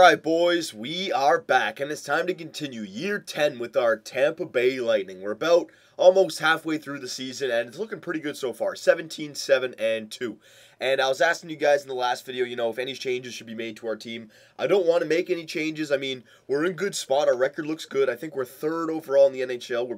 Alright boys, we are back and it's time to continue year 10 with our Tampa Bay Lightning. We're about almost halfway through the season and it's looking pretty good so far, 17-7-2. And I was asking you guys in the last video, if any changes should be made to our team. I don't want to make any changes. I mean, we're in good spot. Our record looks good. I think we're third overall in the NHL. We're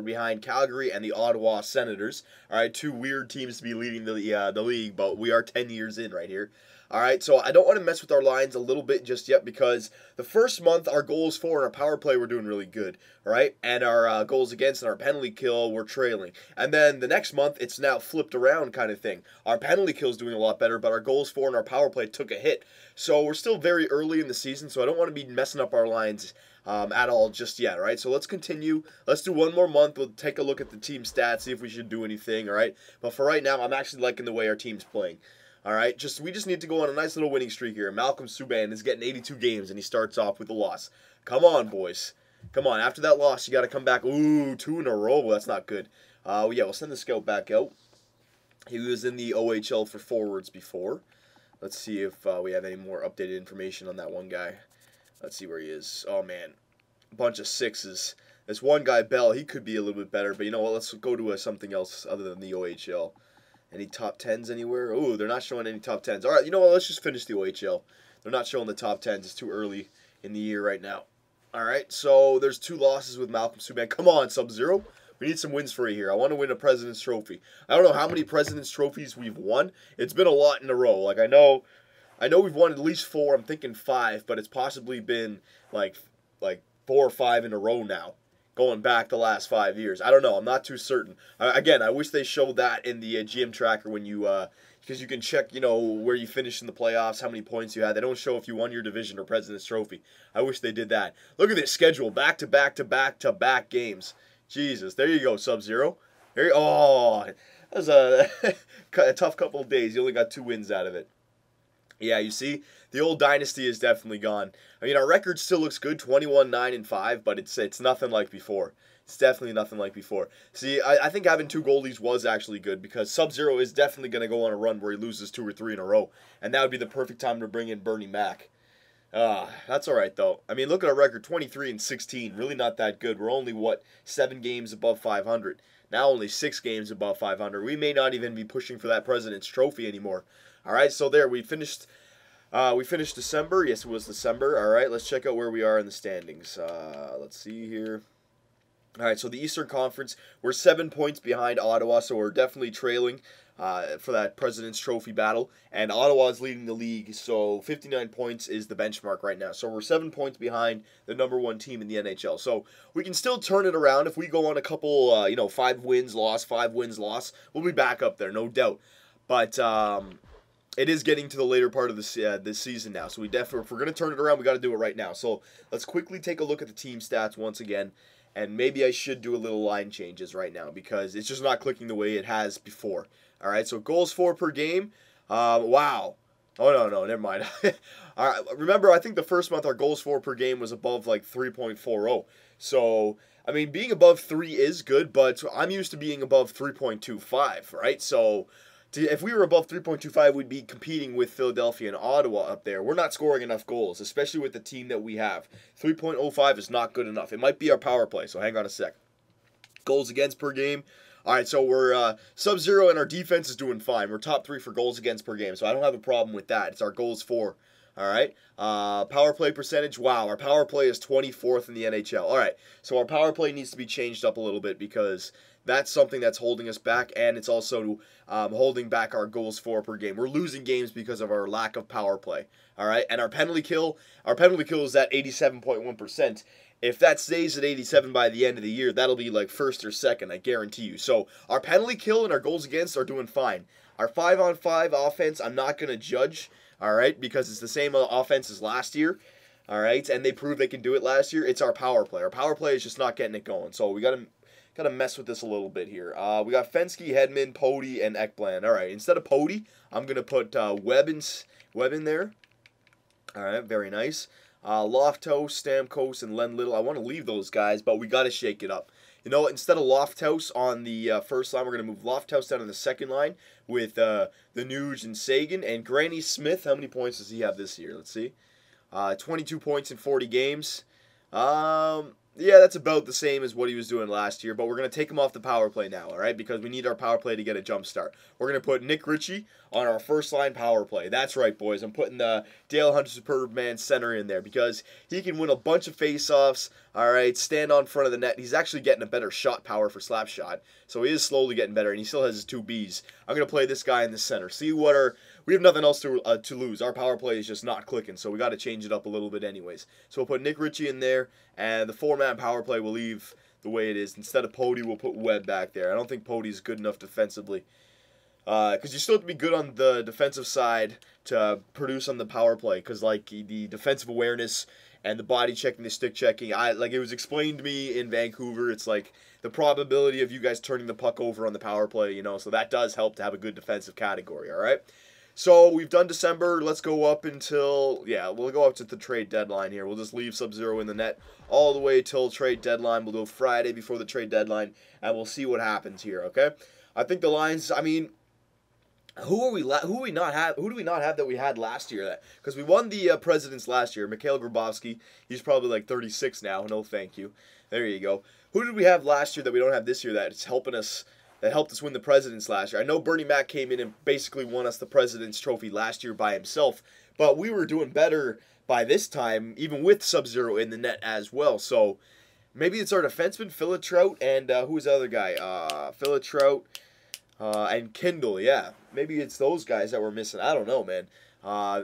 behind Calgary and the Ottawa Senators. Alright, two weird teams to be leading the league, but we are 10 years in right here. Alright, so I don't want to mess with our lines a little bit just yet because the first month our goals for and our power play were doing really good, alright? And our goals against and our penalty kill were trailing. And then the next month it's now flipped around kind of thing. Our penalty kill is doing a lot better, but our goals for and our power play took a hit. So we're still very early in the season, so I don't want to be messing up our lines at all just yet, alright? So let's continue. Let's do one more month. We'll take a look at the team stats, see if we should do anything, alright? But for right now, I'm actually liking the way our team's playing. Alright, we just need to go on a nice little winning streak here. Malcolm Subban is getting 82 games, and he starts off with a loss. Come on, boys. Come on, after that loss, you got to come back. Ooh, 2 in a row. Well, that's not good. Yeah, we'll send the scout back out. He was in the OHL for forwards before. Let's see if we have any more updated information on that one guy. Let's see where he is. Oh, man. A bunch of 6s. This one guy, Bell, he could be a little bit better, but you know what? Let's go to something else other than the OHL. Any top 10s anywhere? Ooh, they're not showing any top 10s. All right, you know what? Let's just finish the OHL. They're not showing the top 10s. It's too early in the year right now. All right, so there's 2 losses with Malcolm Subban. Come on, Sub-Zero. We need some wins for you here. I want to win a President's Trophy. I don't know how many President's Trophies we've won. It's been a lot in a row. Like, I know we've won at least 4. I'm thinking 5, but it's possibly been like 4 or 5 in a row now. Going back the last 5 years. I don't know. I'm not too certain. Again, I wish they showed that in the GM tracker when you, because you can check, where you finished in the playoffs, how many points you had. They don't show if you won your division or President's Trophy. I wish they did that. Look at this schedule. Back-to-back-to-back-to-back games. Jesus. There you go, Sub-Zero. Oh, that was a tough couple of days. You only got 2 wins out of it. Yeah, you see, the old dynasty is definitely gone. I mean, our record still looks good, 21-9-5, but it's nothing like before. It's definitely nothing like before. See, I think having 2 goalies was actually good because Sub-Zero is definitely going to go on a run where he loses 2 or 3 in a row, and that would be the perfect time to bring in Bernie Mac. That's all right, though. I mean, look at our record, 23-16, really not that good. We're only, 7 games above 500. Now only 6 games above 500. We may not even be pushing for that President's Trophy anymore. All right, so there we finished December. Yes, it was December. All right, let's check out where we are in the standings. Let's see here. All right, so the Eastern Conference, we're 7 points behind Ottawa, so we're definitely trailing for that President's Trophy battle. And Ottawa is leading the league, so 59 points is the benchmark right now. So we're 7 points behind the #1 team in the NHL. So we can still turn it around if we go on a couple, 5 wins, loss, 5 wins, loss. We'll be back up there, no doubt. But it is getting to the later part of this season now, so if we're going to turn it around, we got to do it right now. So let's quickly take a look at the team stats once again, and maybe I should do a little line changes right now because it's just not clicking the way it has before. All right, so goals for per game. Wow. Oh no, never mind. All right, remember, I think the first month our goals for per game was above like 3.40. So I mean, being above 3 is good, but I'm used to being above 3.25, right? So if we were above 3.25, we'd be competing with Philadelphia and Ottawa up there. We're not scoring enough goals, especially with the team that we have. 3.05 is not good enough. It might be our power play, so hang on a sec. Goals against per game. All right, so we're Sub-Zero and our defense is doing fine. We're top 3 for goals against per game, so I don't have a problem with that. It's our goals for. All right, power play percentage. Wow, our power play is 24th in the NHL. All right, so our power play needs to be changed up a little bit because that's something that's holding us back, and it's also holding back our goals for per game. We're losing games because of our lack of power play. All right, and our penalty kill is at 87.1%. If that stays at 87 by the end of the year, that'll be like first or second, I guarantee you. So our penalty kill and our goals against are doing fine. Our 5-on-5 offense, I'm not going to judge, all right, because it's the same offense as last year, all right, and they proved they can do it last year. It's our power play. Our power play is just not getting it going, so we got to mess with this a little bit here. We got Fensky, Hedman, Pody, and Ekblad. All right, instead of Pody, I'm going to put Webb in there. All right, very nice. Loftus, Stamkos, and Len Little. I want to leave those guys, but we got to shake it up. You know, instead of Loftus on the first line, we're going to move Loftus down on the second line with the Nuge and Sagan. And Granny Smith, how many points does he have this year? Let's see. 22 points in 40 games. Yeah, that's about the same as what he was doing last year, but we're going to take him off the power play now, all right, because we need our power play to get a jump start. We're going to put Nick Ritchie on our first-line power play. That's right, boys. I'm putting the Dale Hunter Superman center in there because he can win a bunch of face-offs, all right, stand on front of the net. He's actually getting a better shot power for slap shot, so he is slowly getting better, and he still has his 2 Bs. I'm going to play this guy in the center. See what our... We have nothing else to lose. Our power play is just not clicking, so we got to change it up a little bit anyways. So we'll put Nick Ritchie in there, and the 4-man power play will leave the way it is. Instead of Pody, we'll put Webb back there. I don't think Pody's good enough defensively. Because you still have to be good on the defensive side to produce on the power play. Because like the defensive awareness and the body checking, the stick checking, like it was explained to me in Vancouver. It's like the probability of you guys turning the puck over on the power play, you know. So that does help to have a good defensive category, all right? So we've done December. Let's go up until, yeah, we'll go up to the trade deadline here. We'll just leave Sub-Zero in the net all the way till trade deadline. We'll do Friday before the trade deadline, and we'll see what happens here, okay? I think the lines, I mean, who do we not have that we had last year? Because we won the Presidents last year. Mikhail Grabovski, he's probably like 36 now. No, thank you. There you go. Who did we have last year that we don't have this year that's helping us? That helped us win the Presidents last year. I know Bernie Mac came in and basically won us the Presidents Trophy last year by himself, but we were doing better by this time, even with Sub-Zero in the net as well. So maybe it's our defenseman, Trout, and who was the other guy? Trout and Kindle, yeah. Maybe it's those guys that we're missing. I don't know, man.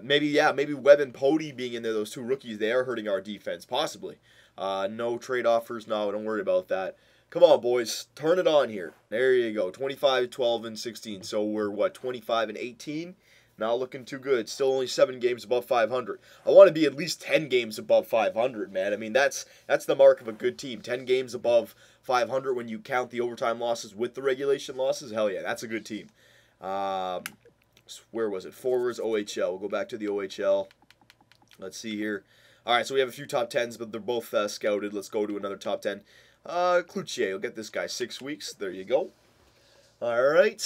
Maybe Webb and Pody being in there, those 2 rookies, they are hurting our defense, possibly. No trade offers, no, don't worry about that. Come on, boys. Turn it on here. There you go. 25, 12, and 16. So we're, what, 25 and 18? Not looking too good. Still only 7 games above 500. I want to be at least 10 games above 500, man. I mean, that's the mark of a good team. 10 games above 500 when you count the overtime losses with the regulation losses. Hell yeah, that's a good team. Where was it? Forwards, OHL. We'll go back to the OHL. Let's see here. All right, so we have a few top 10s, but they're both scouted. Let's go to another top 10. Cloutier, we'll get this guy 6 weeks. There you go. Alright,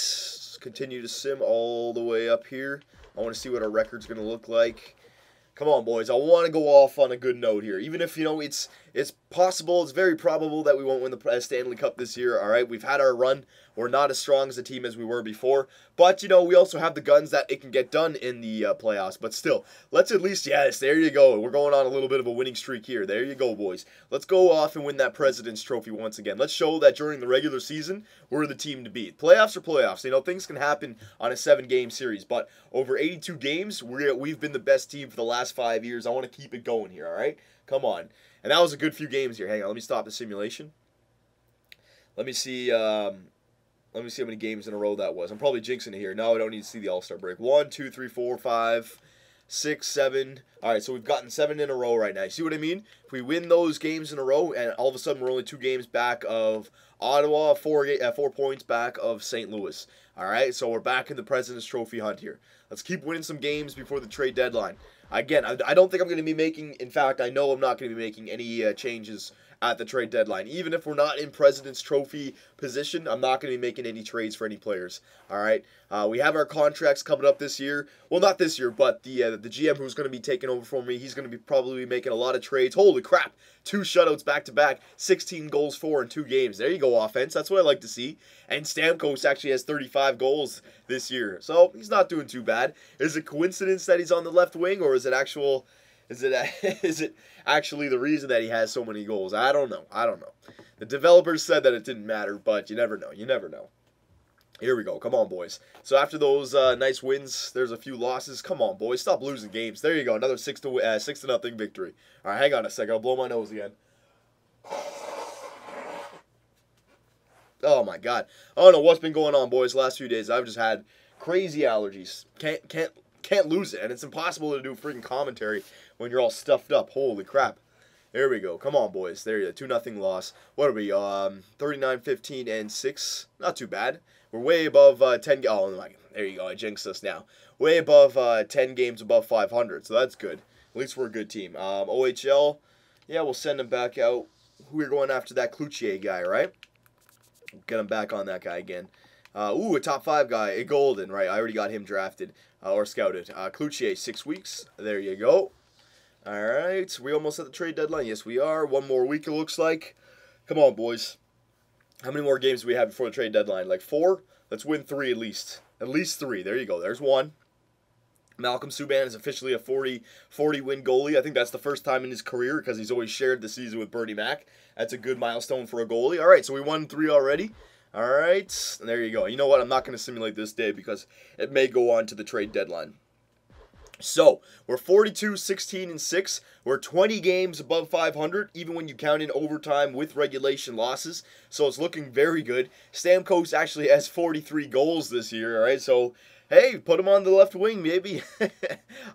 continue to sim all the way up here. I want to see what our record's going to look like. Come on, boys. I want to go off on a good note here. Even if, you know, it's possible, it's very probable that we won't win the Stanley Cup this year. Alright, we've had our run. We're not as strong as a team as we were before. But, you know, we also have the guns that it can get done in the playoffs. But still, let's at least, yes, there you go. We're going on a little bit of a winning streak here. There you go, boys. Let's go off and win that President's Trophy once again. Let's show that during the regular season, we're the team to beat. Playoffs are playoffs. You know, things can happen on a 7-game series. But over 82 games, we've been the best team for the last 5 years. I want to keep it going here, all right? Come on. And that was a good few games here. Hang on, let me stop the simulation. Let me see how many games in a row that was. I'm probably jinxing it here. No, I don't need to see the All-Star break. 1, 2, 3, 4, 5, 6, 7. All right, so we've gotten 7 in a row right now. You see what I mean? If we win those games in a row, and all of a sudden we're only 2 games back of Ottawa, 4 points back of St. Louis. All right, so we're back in the President's Trophy hunt here. Let's keep winning some games before the trade deadline. Again, I don't think I'm going to be making, in fact, I know I'm not going to be making any changes at the trade deadline. Even if we're not in President's Trophy position, I'm not going to be making any trades for any players. All right, we have our contracts coming up this year. Well, not this year, but the GM who's going to be taking over for me, he's going to be probably making a lot of trades. Holy crap, 2 shutouts back-to-back, 16 goals for in 2 games. There you go, offense. That's what I like to see. And Stamkos actually has 35 goals this year, so he's not doing too bad. Is it coincidence that he's on the left wing, or is it actual... Is it actually the reason that he has so many goals? I don't know. The developers said that it didn't matter, but you never know. You never know. Here we go. Come on, boys. So after those nice wins, there's a few losses. Come on, boys. Stop losing games. There you go. Another 6-0 victory. All right, hang on a second. I'll blow my nose again. Oh my God. I don't know what's been going on, boys. Last few days, I've just had crazy allergies. Can't lose it, and it's impossible to do freaking commentary when you're all stuffed up. Holy crap. There we go. Come on, boys. There you go. 2-0 loss. What are we? 39, 15, and 6. Not too bad. We're way above 10. Oh, my. There you go. I jinxed us now. Way above 10 games above 500, so that's good. At least we're a good team. OHL, yeah, we'll send him back out. We're going after that Cloutier guy, right? Get him back on that guy again. Ooh, a top 5 guy, a golden, right? I already got him drafted or scouted. Cloutier, 6 weeks. There you go. All right, we almost at the trade deadline. Yes, we are. One more week, it looks like. Come on, boys. How many more games do we have before the trade deadline? Like 4? Let's win 3 at least. At least 3. There you go. There's 1. Malcolm Subban is officially a 40-win goalie. I think that's the first time in his career because he's always shared the season with Bernie Mac. That's a good milestone for a goalie. All right, so we won 3 already. All right, there you go. You know what? I'm not going to simulate this day because it may go on to the trade deadline. So, we're 42, 16, and 6. We're 20 games above 500, even when you count in overtime with regulation losses. So, it's looking very good. Stamkos actually has 43 goals this year, all right? So, hey, put him on the left wing, maybe.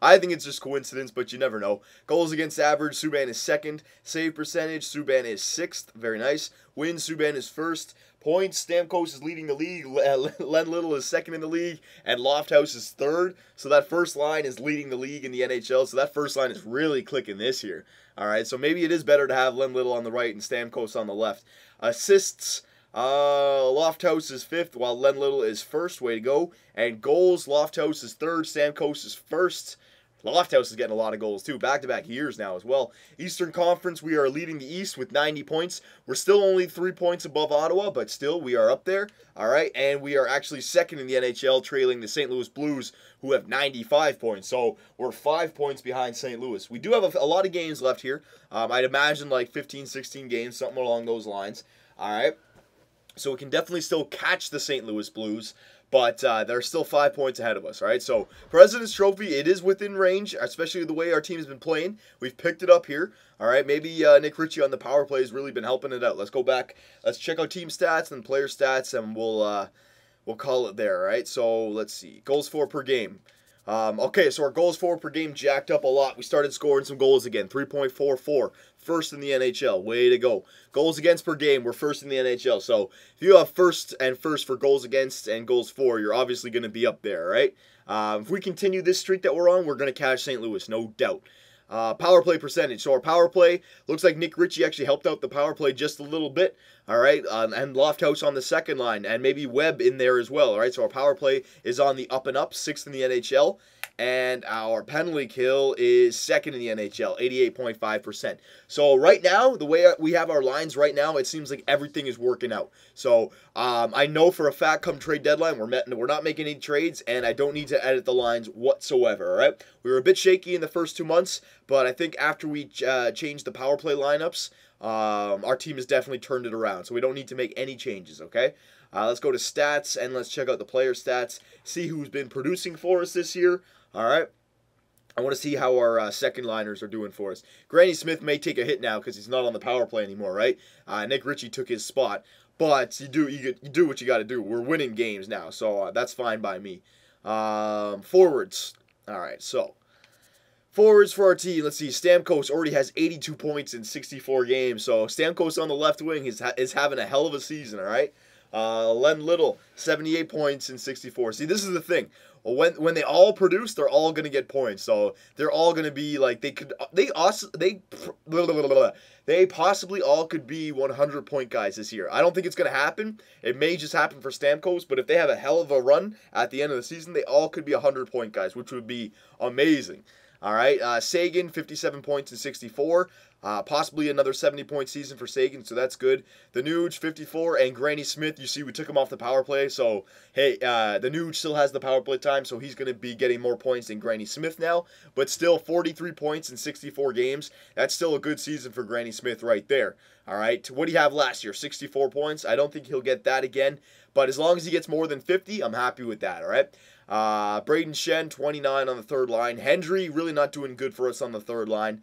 I think it's just coincidence, but you never know. Goals against average, Subban is 2nd. Save percentage, Subban is 6th. Very nice. Wins, Subban is 1st. Points, Stamkos is leading the league. Len Little is 2nd in the league. And Lofthouse is 3rd. So that first line is leading the league in the NHL. So that first line is really clicking this year. All right, so maybe it is better to have Len Little on the right and Stamkos on the left. Assists, Lofthouse is 5th, while Len Little is 1st. Way to go. And goals, Lofthouse is 3rd, Stamkos is 1st. Lofthouse is getting a lot of goals, too. Back-to-back years now as well. Eastern Conference, we are leading the East with 90 points. We're still only 3 points above Ottawa, but still, we are up there. All right, and we are actually 2nd in the NHL, trailing the St. Louis Blues, who have 95 points. So, we're 5 points behind St. Louis. We do have a lot of games left here. I'd imagine like 15, 16 games, something along those lines. All right. So we can definitely still catch the St. Louis Blues, but they're still 5 points ahead of us, all right? So President's Trophy, it is within range, especially the way our team has been playing. We've picked it up here, all right? Maybe Nick Ritchie on the power play has really been helping it out. Let's go back. Let's check out team stats and player stats, and we'll call it there, all right? So let's see. Goals for per game. Okay, so our goals for per game jacked up a lot. We started scoring some goals again. 3.44. First in the NHL. Way to go. Goals against per game, we're 1st in the NHL. So if you have first for goals against and goals for, you're obviously going to be up there, right? If we continue this streak that we're on, we're going to catch St. Louis, no doubt. Power play percentage. So our power play, looks like Nick Ritchie actually helped out the power play just a little bit, all right? And Lofthouse on the second line, and maybe Webb in there as well, all right? So our power play is on the up and up, 6th in the NHL. And our penalty kill is 2nd in the NHL, 88.5%. So right now, the way we have our lines right now, it seems like everything is working out. So I know for a fact come trade deadline, we're not making any trades, and I don't need to edit the lines whatsoever, all right? We were a bit shaky in the first 2 months, but I think after we changed the power play lineups, our team has definitely turned it around. So we don't need to make any changes, okay? Let's go to stats, and let's check out the player stats, see who's been producing for us this year. All right, I want to see how our second liners are doing for us. Granny Smith may take a hit now because he's not on the power play anymore, right? Nick Ritchie took his spot, but you do what you got to do. We're winning games now, so that's fine by me. Forwards, all right. So forwards for our team. Let's see. Stamkos already has 82 points in 64 games, so Stamkos on the left wing is having a hell of a season. All right. Len Little, 78 points in 64. See, this is the thing. When they all produce, they're all going to get points. So they're all going to be like they possibly all could be 100-point guys this year. I don't think it's going to happen. It may just happen for Stamkos, but if they have a hell of a run at the end of the season, they all could be 100-point guys, which would be amazing. All right, Sagan, 57 points in 64. Possibly another 70-point season for Sagan, so that's good. The Nuge, 54, and Granny Smith, you see we took him off the power play, so, hey, the Nuge still has the power play time, so he's going to be getting more points than Granny Smith now, but still 43 points in 64 games. That's still a good season for Granny Smith right there. All right, what do you have last year? 64 points. I don't think he'll get that again, but as long as he gets more than 50, I'm happy with that, all right? Braden Shen, 29 on the third line. Hendry, really not doing good for us on the third line.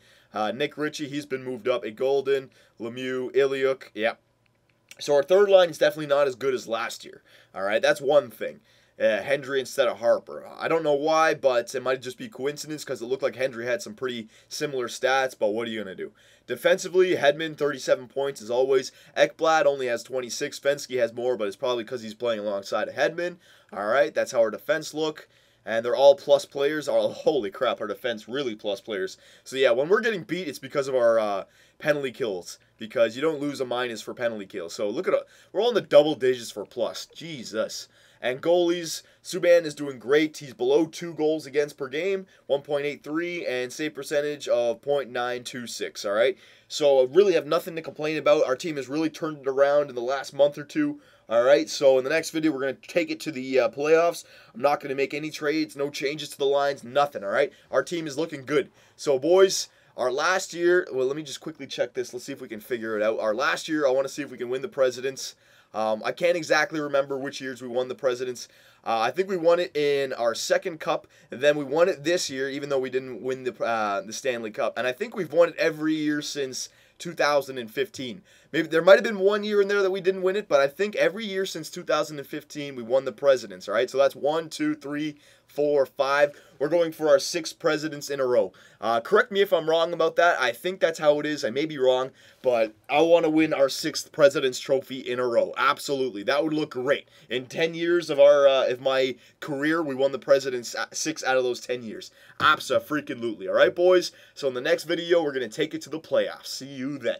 Nick Ritchie, he's been moved up. A Golden, Lemieux, Iliuk, yeah. So our third line is definitely not as good as last year. All right, that's one thing. Hendry instead of Harper. I don't know why, but it might just be coincidence because it looked like Hendry had some pretty similar stats, but what are you going to do? Defensively, Hedman, 37 points as always. Ekblad only has 26. Fensky has more, but it's probably because he's playing alongside of Hedman. All right, that's how our defense look. And they're all plus players. Oh, holy crap, our defense really plus players. So yeah, when we're getting beat, it's because of our penalty kills. Because you don't lose a minus for penalty kills. So look at we're all in the double digits for plus. Jesus. And goalies, Subban is doing great. He's below 2 goals against per game, 1.83, and save percentage of .926, all right? So I really have nothing to complain about. Our team has really turned it around in the last month or two. All right, so in the next video, we're going to take it to the playoffs. I'm not going to make any trades, no changes to the lines, nothing, all right? Our team is looking good. So, boys, our last year, well, let me just quickly check this. Let's see if we can figure it out. Our last year, I want to see if we can win the Presidents. I can't exactly remember which years we won the Presidents. I think we won it in our second cup, and then we won it this year, even though we didn't win the Stanley Cup. And I think we've won it every year since 2015. Maybe there might have been one year in there that we didn't win it, but I think every year since 2015 we won the Presidents. All right, so that's 1, 2, 3, 4, 5. We're going for our 6th Presidents in a row. Correct me if I'm wrong about that. I think that's how it is. I may be wrong, but I want to win our 6th Presidents Trophy in a row. Absolutely, that would look great. In 10 years of my career, we won the Presidents 6 out of those 10 years. Abso-freaking-lutely. All right, boys. So in the next video, we're gonna take it to the playoffs. See you then.